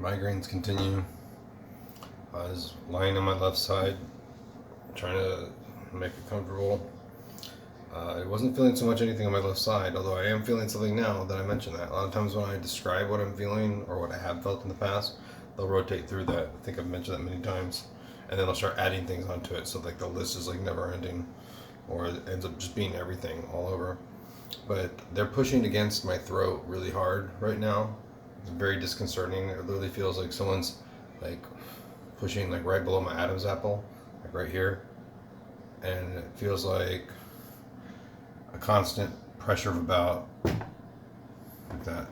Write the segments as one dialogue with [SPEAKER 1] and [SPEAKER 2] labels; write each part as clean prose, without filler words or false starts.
[SPEAKER 1] Migraines continue. I was lying on my left side, trying to make it comfortable. I wasn't feeling so much anything on my left side, although I am feeling something now that I mentioned that. A lot of times when I describe what I'm feeling or what I have felt in the past, they'll rotate through that. I think I've mentioned that many times. And then they'll start adding things onto it, so like the list is like never ending, or it ends up just being everything all over. But they're pushing against my throat really hard right now. It's very disconcerting. It literally feels like someone's like pushing like right below my Adam's apple, like right here, and it feels like a constant pressure of about like that.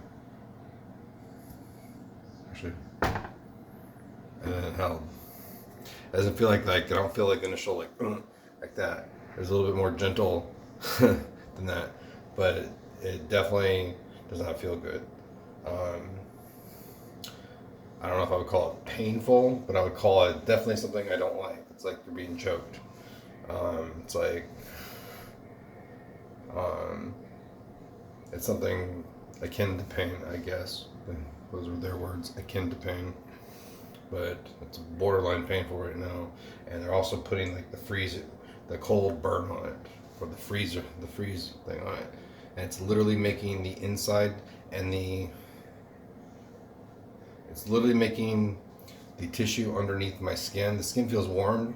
[SPEAKER 1] Actually, and then it held. It doesn't feel like I don't feel like initial like that. It's a little bit more gentle than that, but it definitely does not feel good. Um, I don't know if I would call it painful, but I would call it definitely something I don't like. It's like you're being choked. It's like um, it's something akin to pain, I guess. Those were their words, akin to pain. But it's borderline painful right now, and they're also putting like the cold burn on it, for the freeze thing on it, and it's literally making the inside and it's literally making the tissue underneath my skin. The skin feels warm,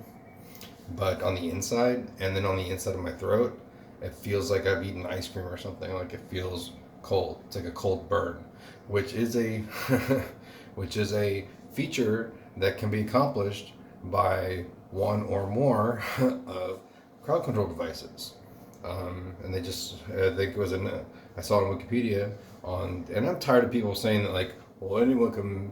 [SPEAKER 1] but on the inside, and then on the inside of my throat, it feels like I've eaten ice cream or something. Like it feels cold. It's like a cold burn, which is a which is a feature that can be accomplished by one or more of crowd control devices. And they just, I think it was I saw it on Wikipedia and I'm tired of people saying that like, well, anyone can,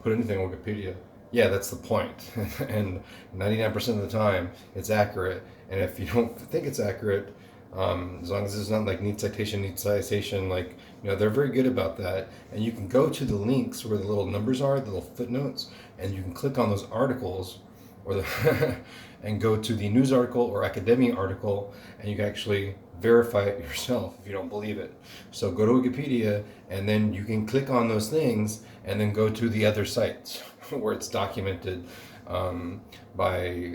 [SPEAKER 1] put anything on Wikipedia. Yeah, that's the point. And 99% of the time, it's accurate. And if you don't think it's accurate, as long as it's not like need citation, like, they're very good about that. And you can go to the links where the little numbers are, the little footnotes, and you can click on those articles or the and go to the news article or academia article, and you can actually verify it yourself if you don't believe it. So go to Wikipedia, and then you can click on those things, and then go to the other sites where it's documented by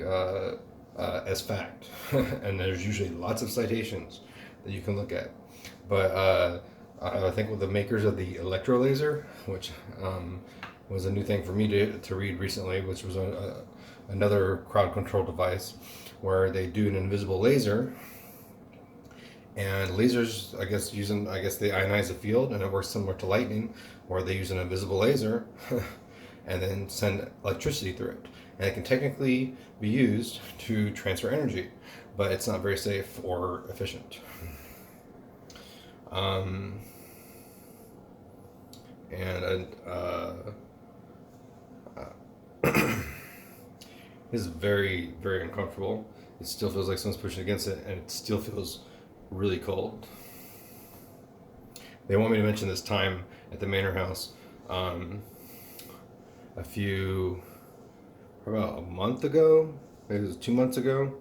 [SPEAKER 1] as fact. And there's usually lots of citations that you can look at. But I think with the makers of the electro laser, which was a new thing for me to read recently, which was another crowd control device where they do an invisible laser. And lasers, I guess they ionize the field, and it works similar to lightning, where they use an invisible laser and then send electricity through it. And it can technically be used to transfer energy, but it's not very safe or efficient. Um, and It's very, very uncomfortable. It still feels like someone's pushing against it, and it still feels really cold. They want me to mention this time at the Manor House um, a few, about a month ago, maybe it was 2 months ago,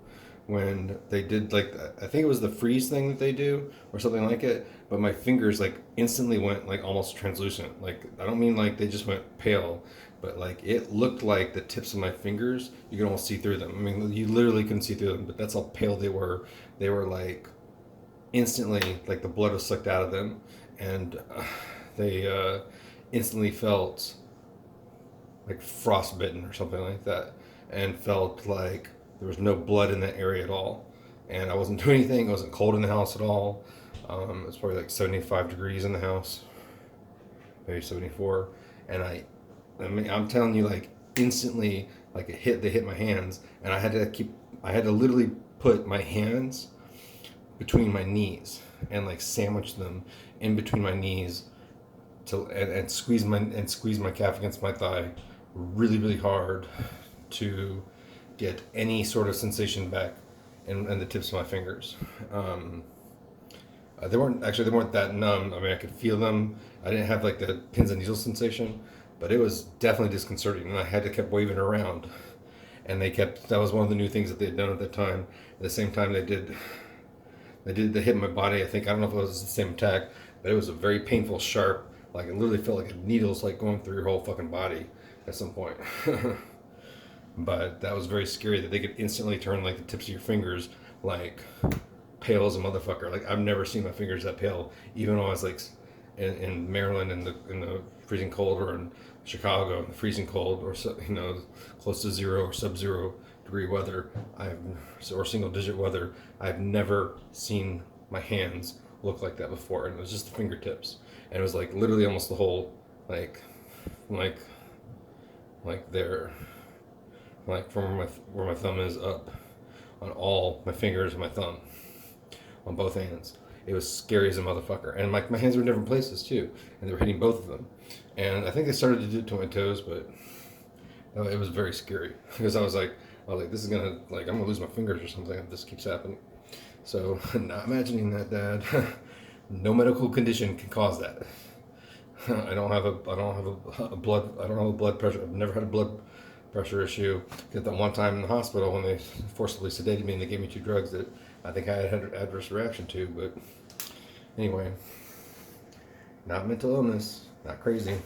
[SPEAKER 1] when they did like, I think it was the freeze thing that they do or something like it, but my fingers like instantly went like almost translucent. Like, I don't mean like they just went pale, but like it looked like the tips of my fingers, you could almost see through them. I mean, you literally couldn't see through them, but that's how pale they were. They were like instantly, like the blood was sucked out of them, and they instantly felt like frostbitten or something like that, and felt like there was no blood in that area at all. And I wasn't doing anything. It wasn't cold in the house at all. It was probably like 75 degrees in the house, maybe 74. And I mean, I'm telling you, like instantly, like they hit my hands, and I had to literally put my hands between my knees and like sandwich them in between my knees and squeeze my calf against my thigh really, really hard to get any sort of sensation back in the tips of my fingers. They weren't that numb. I mean, I could feel them. I didn't have like the pins and needles sensation, but it was definitely disconcerting, and I had to keep waving it around. And that was one of the new things that they had done at that time. At the same time, they hit my body. I don't know if it was the same attack, but it was a very painful, sharp Like it literally felt like a needle's like going through your whole fucking body at some point. But that was very scary that they could instantly turn like the tips of your fingers like pale as a motherfucker. Like I've never seen my fingers that pale, even when I was like in Maryland in the freezing cold, or in Chicago in the freezing cold, or close to zero or sub-zero degree weather. Or single digit weather. I've never seen my hands look like that before, and it was just the fingertips, and it was like literally almost the whole like like there, like from where my thumb is up on all my fingers and my thumb on both hands. It was scary as a motherfucker, and my hands were in different places too, and they were hitting both of them. And I think they started to do it to my toes, but it was very scary because I was like, this is gonna I'm gonna lose my fingers or something if this keeps happening. So, not imagining that, Dad. No medical condition can cause that. I don't have a blood pressure. I've never had a blood pressure issue. At that one time in the hospital when they forcibly sedated me and they gave me 2 drugs that I think I had an adverse reaction to. But anyway, not mental illness, not crazy.